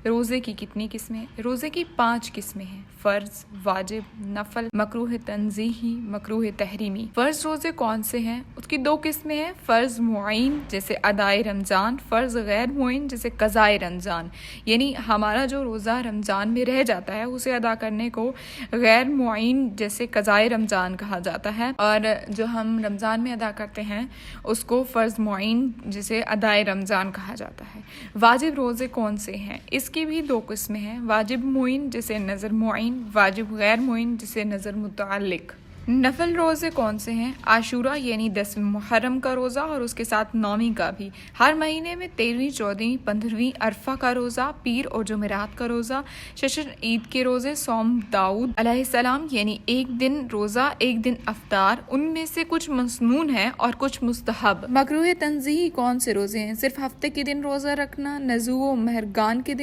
روزے کی کتنی قسمیں؟ روزے کی 5 قسمیں ہیں: فرض، واجب، نفل، مکروہ تنزیہی، مکروہ تحریمی۔ فرض روزے کون سے ہیں؟ اس کی 2 قسمیں ہیں: فرض معین جیسے ادائے رمضان، فرض غیر معین جیسے قضائے رمضان۔ یعنی ہمارا جو روزہ رمضان میں رہ جاتا ہے اسے ادا کرنے کو غیر معین جیسے قضائے رمضان کہا جاتا ہے، اور جو ہم رمضان میں ادا کرتے ہیں اس کو فرض معین جسے ادائے رمضان کہا جاتا ہے۔ واجب روزے کون سے ہیں؟ اس کی بھی 2 قسمیں ہیں: واجب معین جسے نظر معین، واجب غیر معین جسے نظر متعلق۔ نفل روزے کون سے ہیں؟ عاشورہ یعنی 10 محرم کا روزہ اور اس کے ساتھ 9ویں کا بھی، ہر مہینے میں 13ویں، 14ویں، 15ویں عرفہ کا روزہ، پیر اور جمعرات کا روزہ، ششر عید کے روزے، صوم داؤد علیہ السلام یعنی 1 دن روزہ 1 دن افطار، ان میں سے کچھ مسنون ہیں اور کچھ مستحب۔ مکروہ تنزیہی کون سے روزے ہیں؟ صرف ہفتے کے دن روزہ رکھنا، نزو و مہرگان کے دن